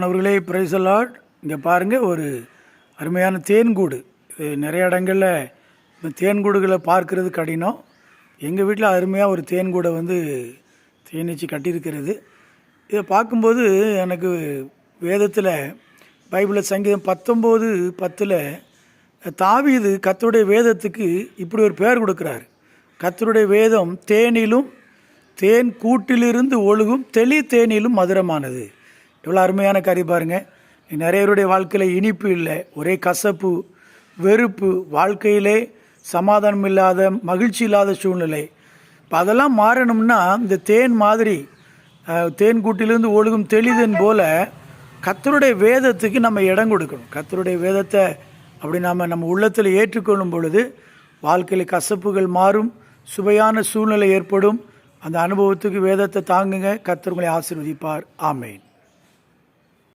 பிரியமானவர்களே, praise the Lord. இங்கே பாருங்கள், ஒரு அருமையான தேன்கூடு. இது நிறைய இடங்களில் இந்த தேன்கூடுகளை பார்க்கறது கடினம். எங்கள் வீட்டில் அருமையாக ஒரு தேன்கூடை தேனீச்சி கட்டியிருக்கிறது. இதை பார்க்கும்போது எனக்கு வேதத்தில் பைபிளில் சங்கீதம் 19:10 தாவீது கர்த்தருடைய வேதத்துக்கு இப்படி ஒரு பெயர் கொடுக்குறார். கர்த்தருடைய வேதம் தேனிலும் தேன் கூட்டிலிருந்து ஒழுகும் தெளி தேனிலும் மதுரமானது. எவ்வளோ அருமையான காரியம் பாருங்கள். நிறையருடைய வாழ்க்கையில் இனிப்பு இல்லை, ஒரே கசப்பு, வெறுப்பு, வாழ்க்கையிலே சமாதானம் இல்லாத, மகிழ்ச்சி இல்லாத சூழ்நிலை. இப்போ அதெல்லாம் மாறணும்னா இந்த தேன் மாதிரி தேன் கூட்டிலிருந்து ஒழுகும் தெளிதன் போல் கர்த்தருடைய வேதத்துக்கு நம்ம இடம் கொடுக்கணும். கர்த்தருடைய வேதத்தை அப்படி நம்ம உள்ளத்தில் ஏற்றுக்கொள்ளும் பொழுது வாழ்க்கையில் கசப்புகள் மாறும், சுவையான சூழ்நிலை ஏற்படும். அந்த அனுபவத்துக்கு வேதத்தை தாங்குங்க. கர்த்தர் உங்களை ஆசீர்வதிப்பார். ஆமென்.